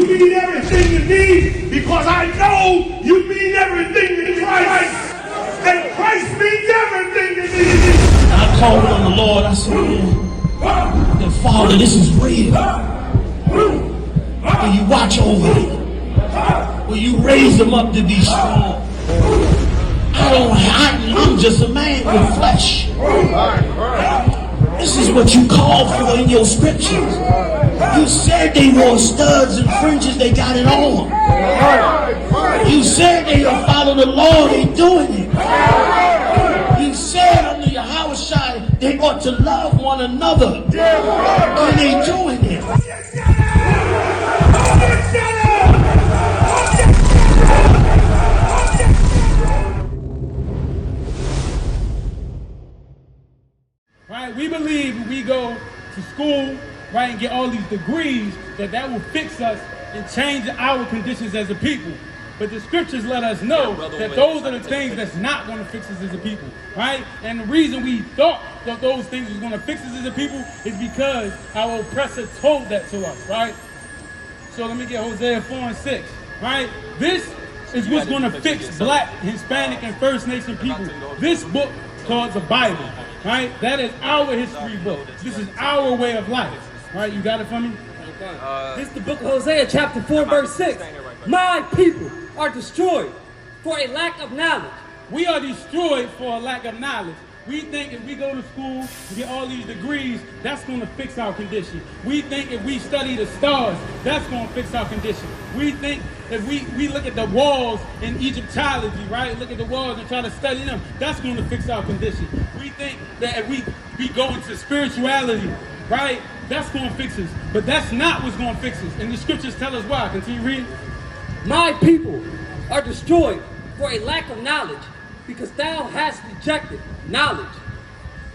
You mean everything to me because I know you mean everything to Christ. And Christ means everything to me. I called on the Lord. I said, "Then Father, this is real. Will you watch over him? Will you raise him up to be strong? I'm just a man with flesh. This is what you called for in your scriptures. You said they wore studs and fringes, they got it on. You said they will follow the law, they doing it. You said under Yahanna they ought to love one another, and they doing it." Right? We believe if we go to school, right, and get all these degrees, that will fix us and change our conditions as a people. But the scriptures let us know that those are the things that's not going to fix us as a people, right? And the reason we thought that those things was going to fix us as a people is because our oppressor told that to us, right? So let me get Hosea 4 and 6, right? This is what's going to fix Black, Hispanic, and First Nation people. This book called the Bible, right? That is our history book. This is our way of life, right? You got it for me? This is the book of Hosea, chapter 4, verse 6. My people are destroyed for a lack of knowledge. We are destroyed for a lack of knowledge. We think if we go to school and get all these degrees, that's going to fix our condition. We think if we study the stars, that's going to fix our condition. We think if we look at the walls in Egyptology, right? Look at the walls and try to study them, that's going to fix our condition. We think that if we go into spirituality, right? That's going to fix us. But that's not what's going to fix us. And the scriptures tell us why. Continue reading. My people are destroyed for a lack of knowledge, because thou hast rejected knowledge.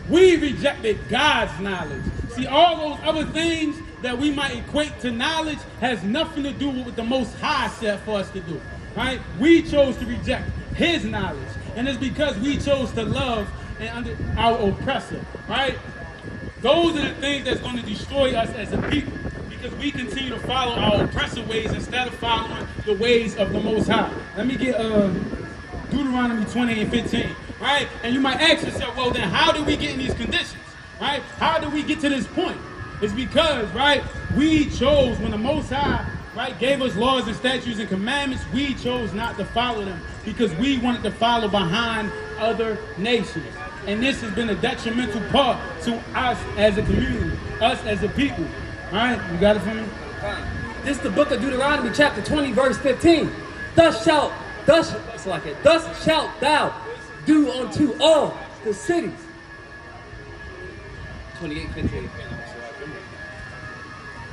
We rejected God's knowledge. See, all those other things that we might equate to knowledge has nothing to do with what the Most High said for us to do, right? We chose to reject his knowledge. And it's because we chose to love and under our oppressor, right? Those are the things that's going to destroy us as a people, because we continue to follow our oppressor ways instead of following the ways of the Most High. Let me get Deuteronomy 20 and 15, right? And you might ask yourself, well, then how did we get in these conditions, right? How did we get to this point? It's because, right, we chose, when the Most High, right, gave us laws and statutes and commandments, we chose not to follow them because we wanted to follow behind other nations. And this has been a detrimental part to us as a community, us as a people. All right, you got it for me? This is the book of Deuteronomy, chapter 20, verse 15. Thus shalt thou do unto all the cities. 28:15.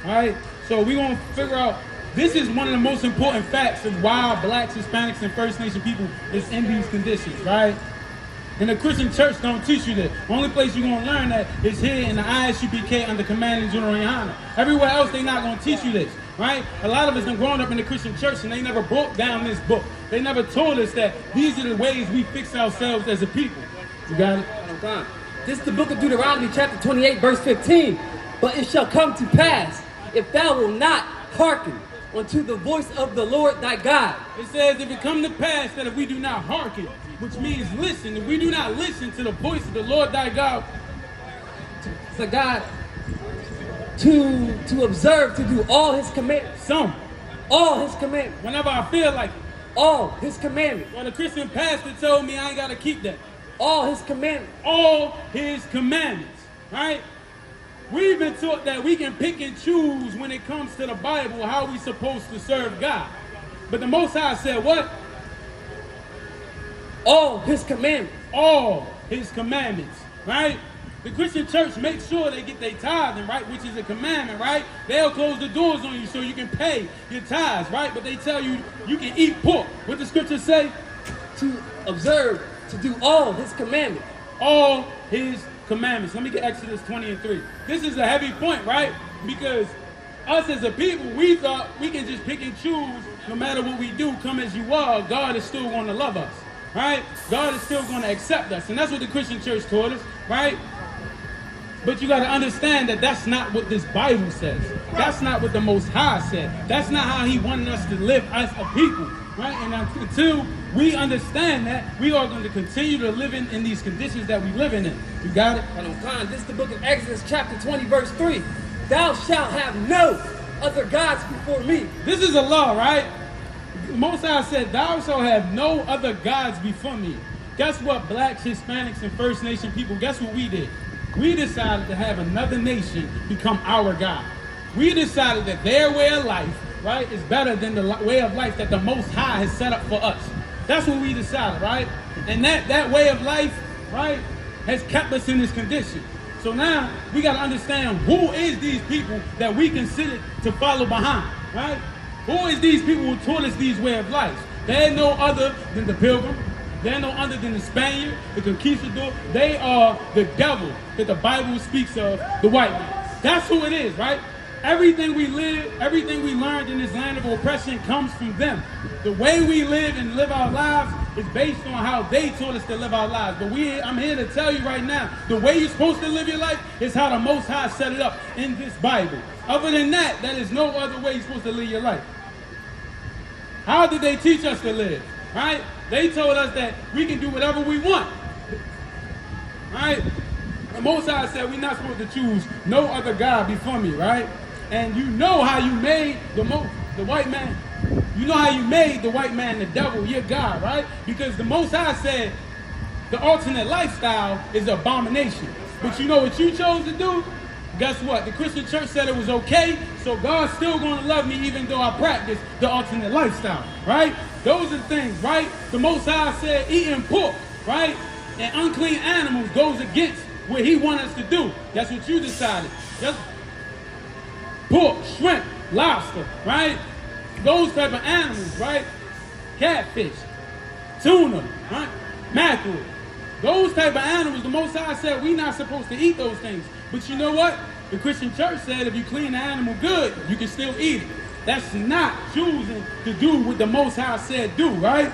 All right, so we're going to figure out, this is one of the most important facts of why Blacks, Hispanics, and First Nation people is in these conditions, right? And the Christian church don't teach you that. The only place you're going to learn that is here in the I.S.U.P.K. under Commanding General Yahanna. Everywhere else, they're not going to teach you this, right? A lot of us have grown up in the Christian church and they never broke down this book. They never told us that these are the ways we fix ourselves as a people. You got it? This is the book of Deuteronomy, chapter 28, verse 15. But it shall come to pass, if thou wilt not hearken unto the voice of the Lord thy God. It says, if it come to pass that if we do not hearken, which means listen, if we do not listen to the voice of the Lord thy God, to God, to observe, to do all his commandments. All his commandments. Whenever I feel like it. All his commandments. Well, the Christian pastor told me I ain't got to keep that. All his commandments. All his commandments, right? We've been taught that we can pick and choose when it comes to the Bible how we supposed to serve God. But the Most High said what? All his commandments. All his commandments, right? The Christian church makes sure they get their tithing, right? Which is a commandment, right? They'll close the doors on you so you can pay your tithes, right? But they tell you you can eat pork. What the scriptures say? To observe, to do all his commandments. All his commandments. Let me get Exodus 20 and 3. This is a heavy point, right? Because us as a people, we thought we can just pick and choose no matter what we do, come as you are, God is still going to love us, right? God is still going to accept us. And that's what the Christian church taught us, right? But you got to understand that that's not what this Bible says. That's not what the Most High said. That's not how he wanted us to live as a people, right? And until we understand that, we are going to continue to live in these conditions that we living in. You got it? This is the book of Exodus chapter 20 verse 3. Thou shalt have no other gods before me. This is a law, right? Most High said, thou shalt have no other gods before me. Guess what, blacks, Hispanics, and First Nation people, guess what we did? We decided to have another nation become our God. We decided that their way of life, right, is better than the way of life that the Most High has set up for us. That's what we decided, right? And that way of life, right, has kept us in this condition. So now we got to understand who is these people that we consider to follow behind, right? Who is these people who taught us these way of life? They're no other than the Pilgrim. They're no other than the Spaniard, the conquistador. They are the devil that the Bible speaks of, the white man. That's who it is, right? Everything we live, everything we learned in this land of oppression comes from them. The way we live and live our lives is based on how they taught us to live our lives. But I'm here to tell you right now, the way you're supposed to live your life is how the Most High set it up in this Bible. Other than that, there is no other way you're supposed to live your life. How did they teach us to live, right? They told us that we can do whatever we want, right? The Most High said we're not supposed to choose no other God before me, right? And you know how you made the white man. You know how you made the white man the devil, your God, right? Because the Most High said the alternate lifestyle is an abomination. But you know what you chose to do? Guess what? The Christian church said it was okay, so God's still going to love me even though I practice the alternate lifestyle, right? Those are things, right? The Most High said eating pork, right? And unclean animals goes against what he wants us to do. That's what you decided. Just pork, shrimp, lobster, right? Those type of animals, right? Catfish, tuna, right? Mackerel. Those type of animals, the Most High said we're not supposed to eat those things. But you know what? The Christian church said if you clean the animal good, you can still eat it. That's not choosing to do what the Most High said do, right?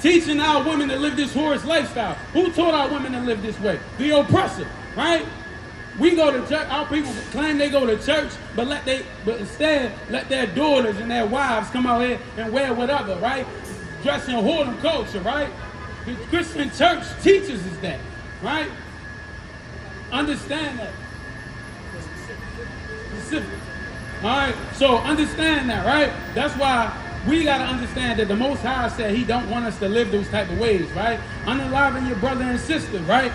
Teaching our women to live this whore's lifestyle. Who taught our women to live this way? The oppressor, right? We go to church, our people claim they go to church, but instead let their daughters and their wives come out here and wear whatever, right? Dress in whoredom culture, right? The Christian church teaches us that, right? Understand that. Specific. All right, so understand that, right? That's why we got to understand that the Most High said he don't want us to live those type of ways, right? Unaliving your brother and sister, right?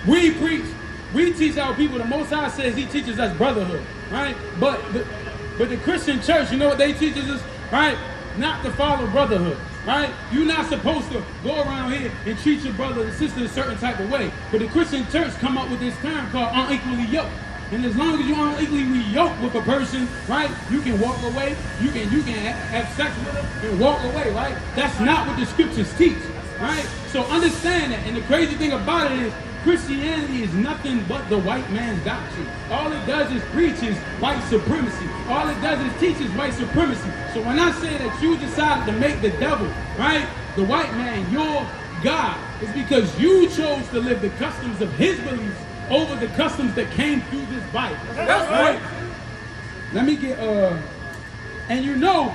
We preach, we teach our people, the Most High says he teaches us brotherhood, right? But the Christian church, you know what they teaches us, right? Not to follow brotherhood, right? You're not supposed to go around here and treat your brother and sister a certain type of way. But the Christian church come up with this term called unequally yoked. And as long as you're unequally yoked with a person, right, you can walk away, you can have sex with them and walk away, right? That's not what the scriptures teach, right? So understand that. And the crazy thing about it is Christianity is nothing but the white man's doctrine. All it does is preaches white supremacy. All it does is teaches white supremacy. So when I say that you decided to make the devil, right, the white man, your God, it's because you chose to live the customs of his beliefs over the customs that came through this Bible. That's right. Let me get, and you know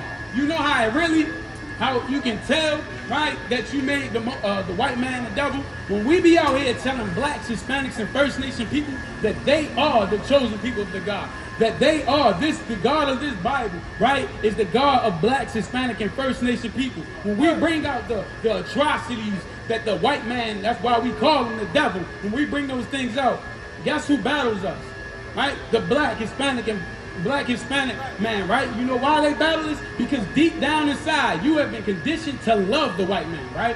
how you can tell, right, that you made the white man the devil. When we be out here telling blacks, Hispanics, and First Nation people that they are the chosen people of the God, that they are the God of this Bible, right, is the God of blacks, Hispanic, and First Nation people. When we bring out the atrocities that the white man, that's why we call him the devil, when we bring those things out, guess who battles us, right? The black, Hispanic man, right? You know why they battle us? Because deep down inside, you have been conditioned to love the white man, right?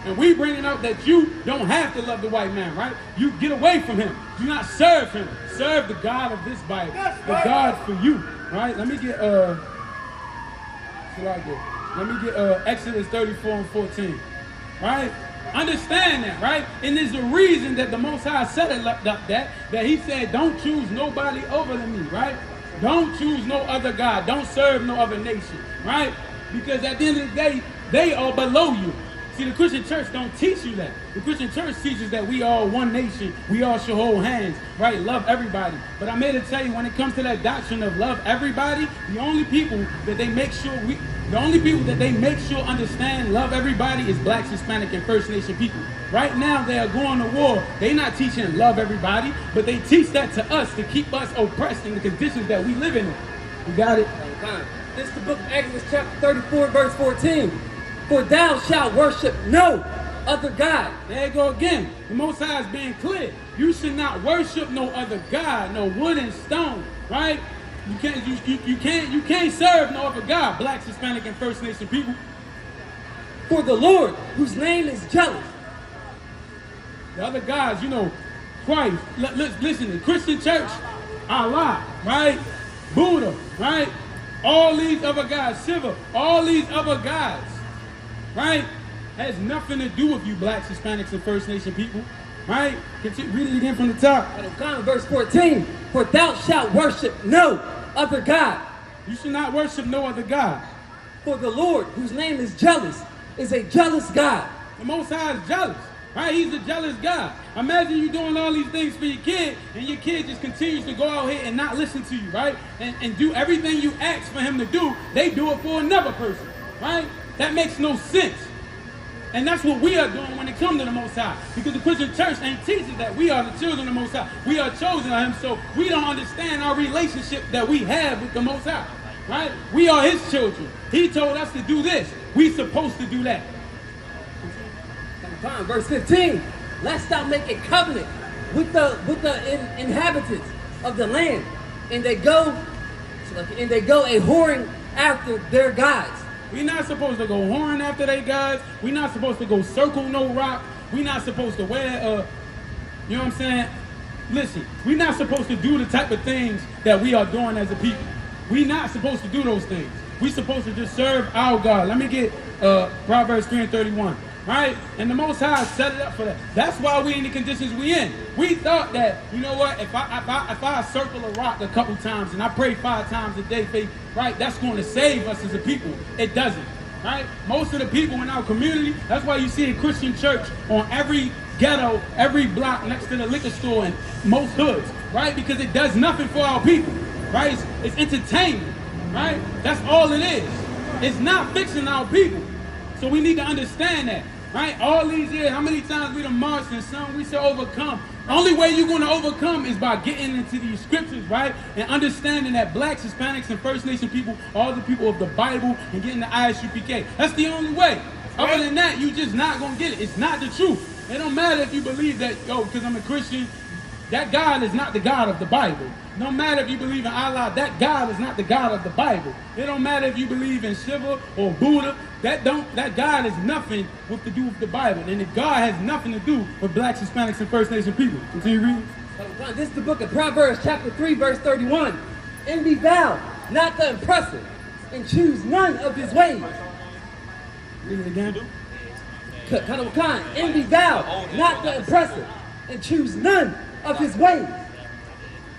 And we bringing out that you don't have to love the white man, right? You get away from him. Do not serve him. Serve the God of this Bible, the God for you, right? Let me get Exodus 34 and 14, right? Understand that, right? And there's a reason that the Most High set it up that he said, don't choose nobody over than me, right? Don't choose no other God. Don't serve no other nation, right? Because at the end of the day, they are below you. See, the Christian church don't teach you that. The Christian church teaches that we are one nation. We all should hold hands, right? Love everybody. But I'm here to tell you, when it comes to that doctrine of love everybody, the only people that they make sure understand love everybody is Blacks, Hispanic, and First Nation people. Right now, they are going to war. They're not teaching love everybody, but they teach that to us to keep us oppressed in the conditions that we live in. You got it? This is the book of Exodus chapter 34, verse 14. For thou shalt worship no other God. There you go again. The Most High is being clear. You should not worship no other God, no wood and stone, right? You can't serve no other God, Blacks, Hispanic, and First Nation people. For the Lord, whose name is jealous. The other gods, you know, Christ. Listen, the Christian church, Allah, right? Buddha, right? All these other gods, Shiva, all these other gods, right? Has nothing to do with you, Blacks, Hispanics, and First Nation people, right? Read it again from the top. Verse 14. For thou shalt worship no other God. You should not worship no other God. For the Lord, whose name is jealous, is a jealous God. The Most High is jealous, right? He's a jealous God. Imagine you doing all these things for your kid, and your kid just continues to go out here and not listen to you, right? And do everything you ask for him to do. They do it for another person, right? That makes no sense. And that's what we are doing when it comes to the Most High. Because the Christian church ain't teaching that we are the children of the Most High. We are chosen of him, so we don't understand our relationship that we have with the Most High, right? We are his children. He told us to do this. We supposed to do that. Verse 15. Lest thou make a covenant with the inhabitants of the land, and they go a whoring after their gods. We're not supposed to go whoring after their gods. We're not supposed to go circle no rock. We're not supposed to wear you know what I'm saying? Listen, we're not supposed to do the type of things that we are doing as a people. We're not supposed to do those things. We're supposed to just serve our God. Let me get Proverbs 3:31. Right? And the Most High set it up for that. That's why we in the conditions we in. We thought that, you know what, if I circle a rock a couple times and I pray 5 times a day, faith, right, that's going to save us as a people. It doesn't. Right? Most of the people in our community, that's why you see a Christian church on every ghetto, every block next to the liquor store in most hoods. Right? Because it does nothing for our people. Right? It's entertainment. Right? That's all it is. It's not fixing our people. So we need to understand that. Right? All these years, how many times we done marched and sung, we shall overcome. The only way you're going to overcome is by getting into these scriptures, right? And understanding that Blacks, Hispanics, and First Nation people are the people of the Bible and getting the I.S.U.P.K. That's the only way. Other than that, you just not going to get it. It's not the truth. It don't matter if you believe that, because I'm a Christian, that God is not the God of the Bible. No matter if you believe in Allah, that God is not the God of the Bible. It don't matter if you believe in Shiva or Buddha. That God has nothing to do with the Bible. And the God has nothing to do with Blacks, Hispanics, and First Nation people. Continue reading. This is the book of Proverbs, chapter 3, verse 31. Envy thou not the oppressor, and choose none of his ways. Read it again. Envy thou not the oppressor, and choose none of his ways.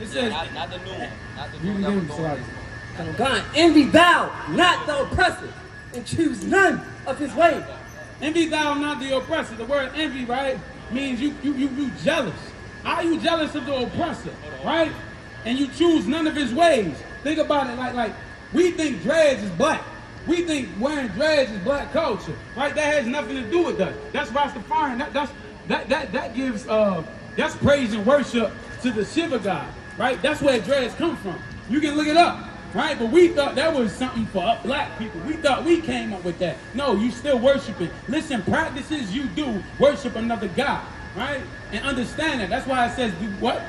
It says, not the new one. Not the read new it one. again, Envy thou not the oppressor, and choose none of his ways. Envy thou not the oppressor. The word envy, right, means you jealous. Are you jealous of the oppressor, right? And you choose none of his ways. Think about it like we think dreads is black. We think wearing dreads is black culture, right? That has nothing to do with that. That's Rastafarian. That gives that's praise and worship to the Shiva God, right? That's where dreads come from. You can look it up. Right? But we thought that was something for black people. We thought we came up with that. No, you still worshiping. Listen, practices you do, worship another God. Right? And understand that. That's why it says, do what?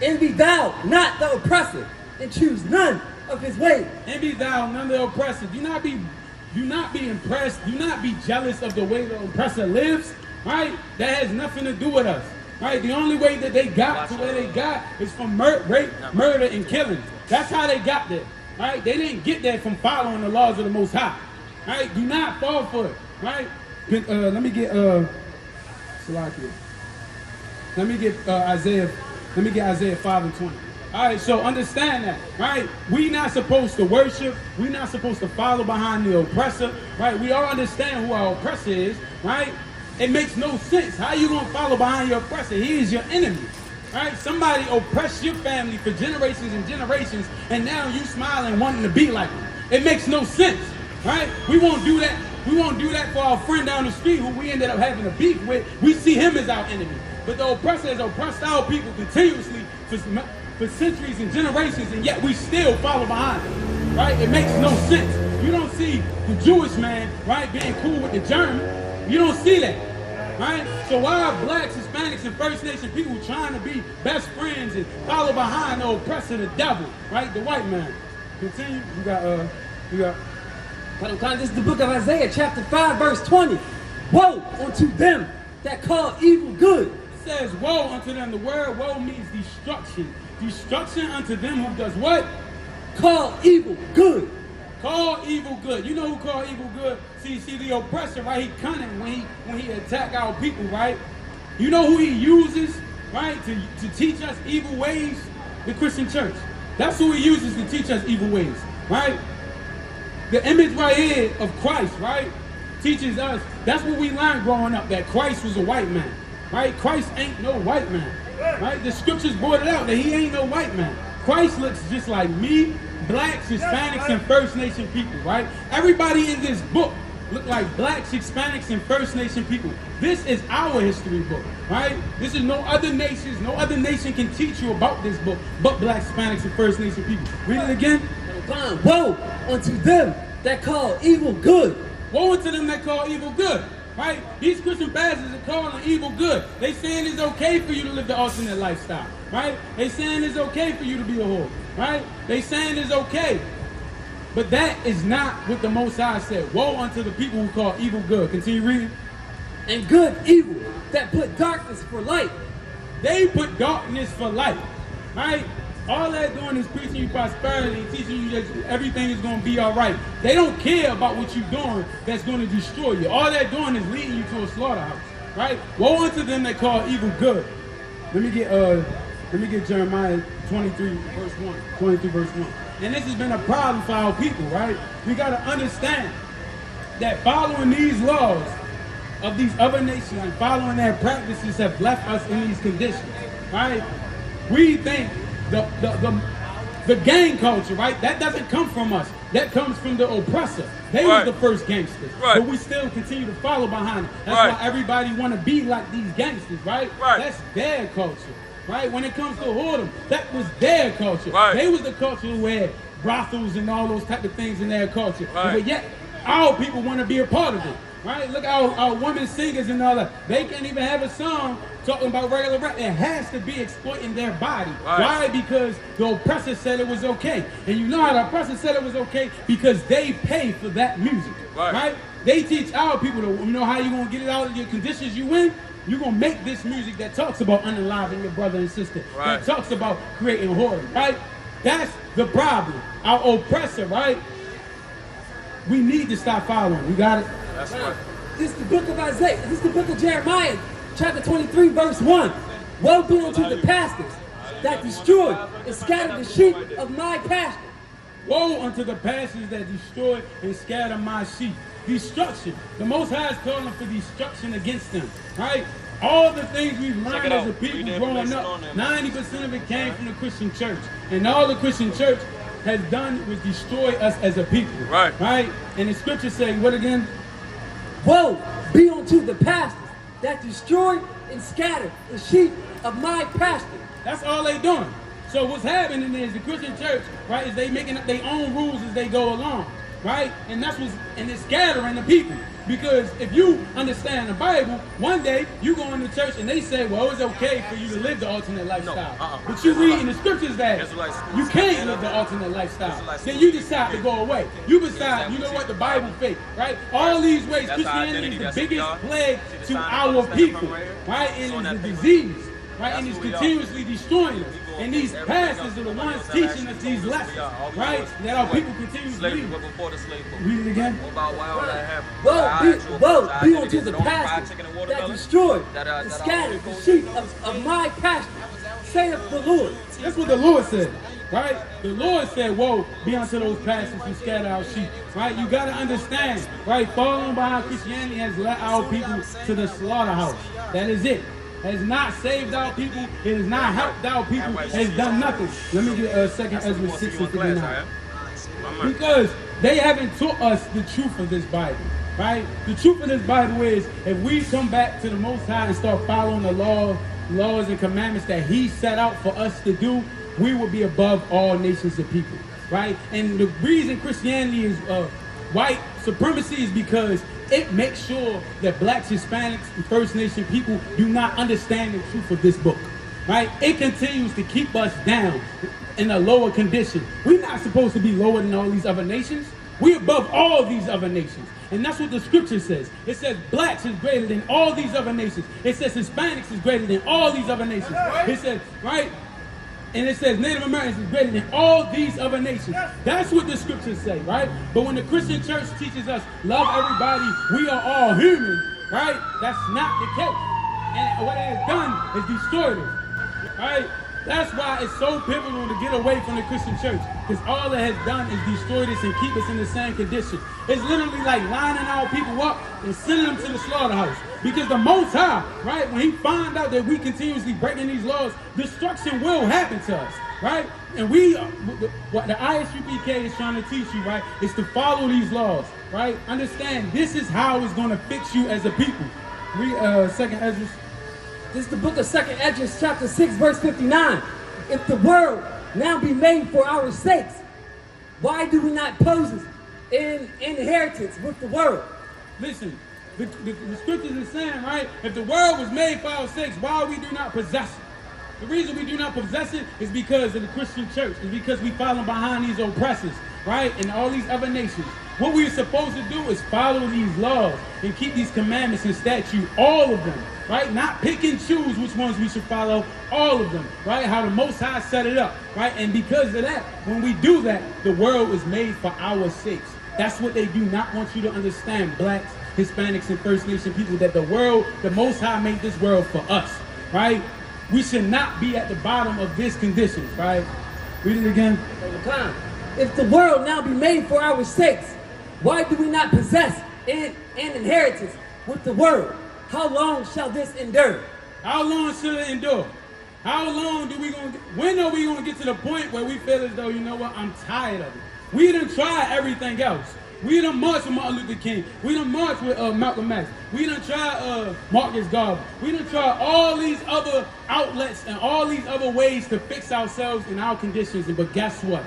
Envy thou not the oppressor, and choose none of his ways. Envy thou none of the oppressor. Do not be impressed. Do not be jealous of the way the oppressor lives. Right? That has nothing to do with us. Right? The only way that they got to where they got is from rape, murder, and killing. That's how they got there. Right? They didn't get there from following the laws of the Most High. Right? Do not fall for it. Right? Let me get Salakia. Let me get Isaiah 5:20. All right, so understand that, right? We not supposed to worship. We not supposed to follow behind the oppressor, right? We all understand who our oppressor is, right? It makes no sense. How you gonna follow behind your oppressor? He is your enemy, right? Somebody oppressed your family for generations and generations, and now you smiling, wanting to be like him. It makes no sense, right? We won't do that. We won't do that for our friend down the street who we ended up having a beef with. We see him as our enemy. But the oppressor has oppressed our people continuously for centuries and generations, and yet we still follow behind him, right? It makes no sense. You don't see the Jewish man, right, being cool with the German. You don't see that, right? So why are blacks, Hispanics, and First Nation people trying to be best friends and follow behind the oppressor, the devil, right, the white man? Continue. We got. This is the book of Isaiah, chapter 5, verse 20. Woe unto them that call evil good. It says, woe unto them. The word woe means destruction. Destruction unto them who does what? Call evil good. Call evil good. You know who call evil good? See the oppressor, right? He cunning when he attack our people, right? You know who he uses, right, to teach us evil ways? The Christian church. That's who he uses to teach us evil ways, right? The image right here of Christ, right, teaches us. That's what we learned growing up, that Christ was a white man, right? Christ ain't no white man. Right? The scriptures brought it out that he ain't no white man. Christ looks just like me, blacks, Hispanics, and First Nation people, right? Everybody in this book look like blacks, Hispanics, and First Nation people. This is our history book, right? This is no other nations. No other nation can teach you about this book but blacks, Hispanics, and First Nation people. Read it again. Woe unto them that call evil good. Woe unto them that call evil good. Right? These Christian pastors are calling evil good. They saying it's okay for you to live the alternate lifestyle. Right? They saying it's okay for you to be a whore. Right? They saying it's okay. But that is not what the Most High said. Woe unto the people who call evil good. Continue reading. And good evil, that put darkness for light. They put darkness for light. Right? All they're doing is preaching you prosperity and teaching you that everything is going to be all right. They don't care about what you're doing that's going to destroy you. All they're doing is leading you to a slaughterhouse, right? Woe unto them that call evil good. Let me get Jeremiah 23 verse 1. 23 verse 1. And this has been a problem for our people, right? We got to understand that following these laws of these other nations and following their practices have left us in these conditions, right? We think the gang culture, right? That doesn't come from us. That comes from the oppressor. They were the first gangsters. Right. But we still continue to follow behind it. That's why everybody want to be like these gangsters, right? That's their culture, right? When it comes to whoredom, that was their culture. They was the culture who had brothels and all those type of things in their culture. But yet, our people want to be a part of it, right? Look at our women singers and all that. They can't even have a song talking about regular rap. It has to be exploiting their body. Why? Because the oppressor said it was okay. And you know how the oppressor said it was okay? Because they pay for that music, right? They teach our people to, you know how you're going to get it out of your conditions you in? You're going to make this music that talks about unaliving your brother and sister. That talks about creating horror, right? That's the problem. Our oppressor, right? We need to stop following. You got it? That's right. This is the book of Isaiah. This is the book of Jeremiah, chapter 23, verse 1. Woe be unto the pastors that destroy and scatter the sheep of my pasture. Woe unto the pastors that destroy and scatter my sheep. Destruction. The Most High is calling for destruction against them, right? All the things we've learned as a people growing up, 90% of it came from the Christian church. And all the Christian church has done was destroy us as a people, right? And the scriptures say, what again? Woe be unto the pastors that destroy and scatter the sheep of my pasture. That's all they doing. So what's happening is the Christian church, right, is they making up their own rules as they go along, right? And that's what's, and it's scattering the people. Because if you understand the Bible, one day you go into church and they say, well, it's okay for you to live the alternate lifestyle. But you read in the scriptures that you can't live the alternate lifestyle. Then you decide to go away. You decide, you know what, the Bible fake, right? All these ways, Christianity is the biggest plague to our people, right? And it's a disease, right? And it's continuously destroying us. And these pastors are the ones teaching us these lessons, right? That our people continue to believe. Read it again. Woe be unto the pastors that destroy and scatter the sheep of my pasture. saith the Lord. That's what the Lord said, right? The Lord said, woe be unto those pastors who scatter our sheep, right? You got to understand, right? Following behind Christianity has led our people to the slaughterhouse. That is it. Has not saved our people. It has not helped our people. Has done nothing. Let me get 2nd Ezra 6:59. Because they haven't taught us the truth of this Bible, right? The truth of this Bible is if we come back to the Most High and start following the laws and commandments that He set out for us to do, we will be above all nations of people, right? And the reason Christianity is white supremacy is because it makes sure that blacks, Hispanics, and First Nation people do not understand the truth of this book, right? It continues to keep us down in a lower condition. We're not supposed to be lower than all these other nations. We're above all these other nations. And that's what the scripture says. It says blacks is greater than all these other nations. It says Hispanics is greater than all these other nations. It says, right? And it says Native Americans is greater than all these other nations. That's what the scriptures say, right? But when the Christian church teaches us love everybody, we are all human, right? That's not the case. And what it has done is destroyed us, right? That's why it's so pivotal to get away from the Christian church, because all it has done is destroy us and keep us in the same condition. It's literally like lining our people up and sending them to the slaughterhouse. Because the Most High, right, when He finds out that we continuously breaking these laws, destruction will happen to us, right? And what the I.S.U.P.K is trying to teach you, right, is to follow these laws, right? Understand, this is how it's going to fix you as a people. Read 2nd Ezra. This is the book of 2nd Ezra, chapter 6, verse 59. If the world now be made for our sakes, why do we not possess in inheritance with the world? Listen, the scriptures is saying, right, if the world was made for our sakes, why we do not possess it? The reason we do not possess it is because of the Christian church. It's because we follow behind these oppressors, right, and all these other nations. What we're supposed to do is follow these laws and keep these commandments and statutes, all of them, right? Not pick and choose which ones we should follow, all of them, right? How the Most High set it up, right? And because of that, when we do that, the world is made for our sakes. That's what they do not want you to understand, blacks, Hispanics, and First Nation people, that the Most High made this world for us, right? We should not be at the bottom of this condition, right? Read it again. If the world now be made for our sakes, why do we not possess an inheritance with the world? How long shall this endure? How long should it endure? How long when are we going to get to the point where we feel as though, you know what, I'm tired of it? We done tried everything else. We done marched with Martin Luther King. We done marched with Malcolm X. We done tried Marcus Garvey. We done tried all these other outlets and all these other ways to fix ourselves in our conditions. But guess what?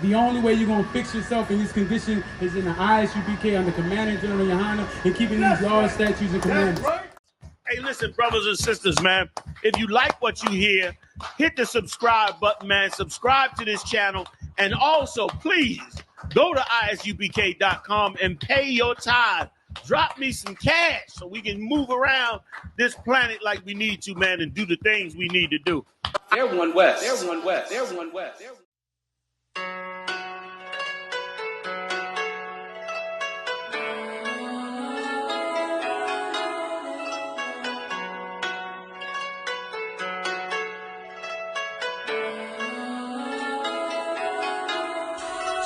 The only way you're going to fix yourself in this condition is in the I.S.U.P.K. under Commander General Yahanna and keeping these laws, statutes, and commandments. Hey, listen, brothers and sisters, man. If you like what you hear, hit the subscribe button, man. Subscribe to this channel. And also, please, go to ISUPK.com and pay your tithe. Drop me some cash so we can move around this planet like we need to, man, and do the things we need to do. They're one West. They're one West. They're one West. They're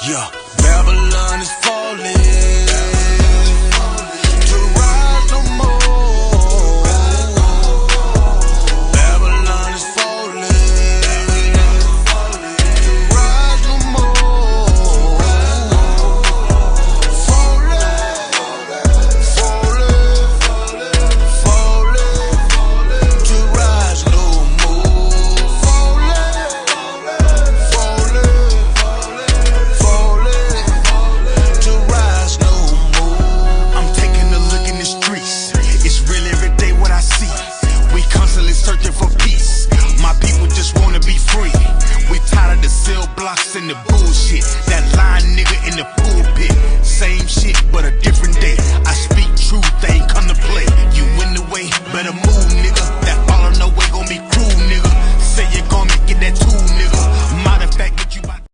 Yeah, Babylon is falling, to rise no more. Babylon is falling, to rise no more. Falling, to rise no more. To rise no more. I'm taking a look in the streets. It's real every day what I see. We constantly searching for peace. My people just wanna be free. We tired of the cell blocks and the bullshit. That lying nigga in the pulpit. Same shit but a different day. I speak truth, they ain't come to play. You in the way